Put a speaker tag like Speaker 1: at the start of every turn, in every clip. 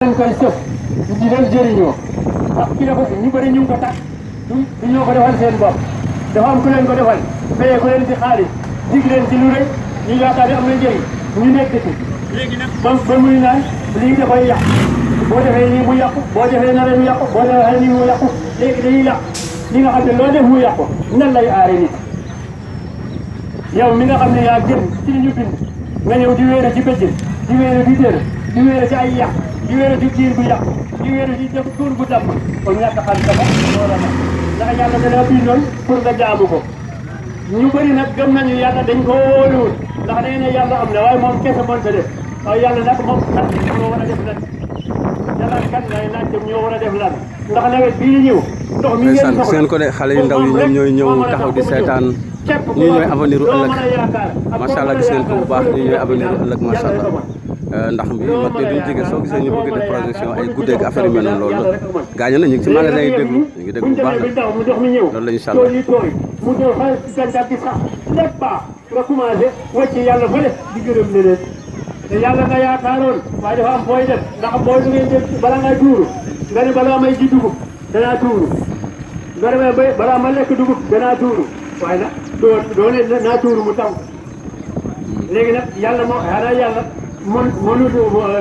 Speaker 1: dañ koy sëf di leen jëriñoo ndax ki dafa ñu bëri ñu ngi ko tax du ñoo ko defal seen bopp dafa am ku leen ko defal fayee ku leen ci xaalis dig leen ci lu rëy ñu yaakaar ne am na njëriñ ñu nekk ci léegi nag ba muy naan lii dafay yàq boo defee nii mu yàqu boo defee nare mu yàqu boo defee nii mu yàqu léegi dañuy yàq li nga xam ne loo def mu yàqu nan lay aare nit yow mi nga xam ne yaa gën ci li ñu bind nga ñëw di wéere ci bëjjën di wéere di dër di wéere ci ay yàq di wéere ci kiir bu yàqu di wéere ci def tuur bu damm kon ñàkk xam dafa loola la ndax yàlla dana bindoon pour nga jaamu ko ñu bëri nag gëm nañu yàlla dañ ko wóoluwul ndax nee na yàlla am na waaye moom kese mënta def waaye yàlla nag moom kat ñoo war a def lan yàlla kat lay laajte ñoo war a def lan ndax nawet bii ñëw ndox mi ngeen soxla
Speaker 2: seen ko de xale yu ndaw yi ñoom ñooy ñëw taxaw di seetaan ñii ñooy avenir u ëllëg macha allah gis ngeen ko bu baax ñii ñooy avenir u ëllëg macha allah ndax bi mag de duñ jege soo gisee ñu bëgg def projection ay guddeeg affaire yu mel noonu loolu gaañu na ñu ngi ci magasin yi déglu ñu ngi déglu bu baax nag loolu la incha allah
Speaker 1: mu ñëw xale si gàncax gi sax lépp baax nga commencé wàcc yàlla fële di gërëm leneen te yàlla nga yaakaaroon waaye dafa am booy def ndax booy du ngeen jël bala ngay tuuru nga ne balaa may ji dugub danaa tuuru nga demee ba balaa ma lekk dugub danaa tuuru waaye nag doo ne naa tuuru mu taw léegi nag yàlla moo xanaa yàlla mënu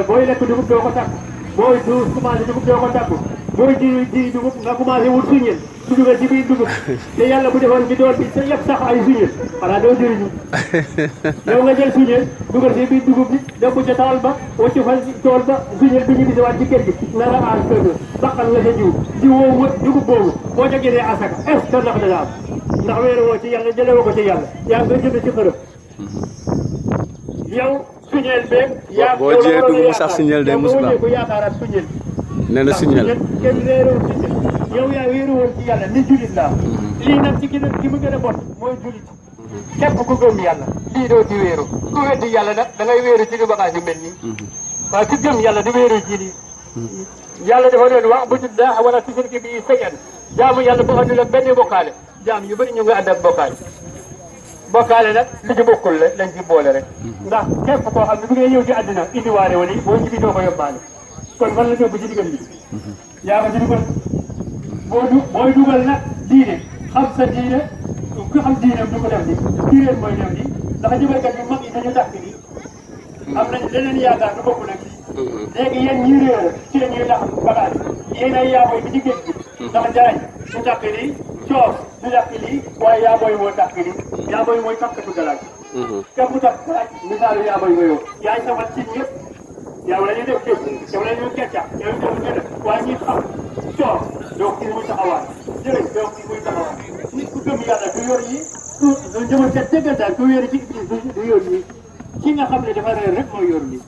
Speaker 1: booy lekk dugub doo ko takk booy commencé dugub doo ko takk booy ji dugub nga commencé wut suñel su dugal ci biir dugub te yàlla bu defoon ci dool bi sa yëpp sax ay suñel xanaa doo jëriñu yow nga jël suñel dugal ci biir dugub bi def ko ca tool ba waccu fa tool ba suñel bi ñu gisewaat ci kër gi na la aar kër ga baqal nga sa jiw woowu dugub boobu boo ca jëlee asaka est ce que ndax dana am ndax weeru woo ci yàlla jëlee woo ko ci yàlla yaa nga jënd ci xërëb yow suñel beeg yaa
Speaker 2: boo jiyee dugub mu sax suñel day musiba
Speaker 1: ko yaakaaraat suñel
Speaker 2: nee na suñel
Speaker 1: kenn réeroo suñel yow yaa wéeru woon ci yàlla ni julit laa lii nag ci ki mu gën a bon mooy julit képp ku gëm yàlla lii doo ci wéeru ku weddi yàlla nag da ngay wéeru ci lu bagage yu mel nii waaye ku gëm yàlla du wéeru ci lii yàlla dafa doon wax bu tuddaa wala tusirki bi shay'an jaamu yàlla boo xam ne la benn bokkaale jaam yu bëri ñu ngi ànd ak bokkaale nag li ci bokkul la lañ ci boole rek ndax képp koo xam ne bu ngay ñëw ci àddina indiwaale wala boo ñibbi doo ko yóbbaale kon fan la ñëw ci digal bi yaa ko ci dugal booy dugal nag diine xam sa diine ku xam diine du ko def ni diine mooy def ni ndax jëbalkat yu mag yi dañu dàq ni am nañ leneen yaakaar du bokk nag léegi yéen ñi réer ci la ñuy tax bagage yéen ay yaaboy bi ci géej gi ndax jarañ du dàq lii coof du dàq lii waaye yaaboy moo dàq lii yaaboy mooy takkatu galaaj képp ku tax galaaj misaalu yaaboy nga yow yaay samal ci ñëpp yow la ñuy def géej yow la ñuy keccax yow def gën a waaye ñi xam coof doo gis muy taxawaat jërëj doo gis muy taxawaat nit ku gëm yàlla du yor yi du jëmal ca dëggantaan ku wéeri ci iblis du yor yi ki nga xam ne dafa réer rek mooy yor lii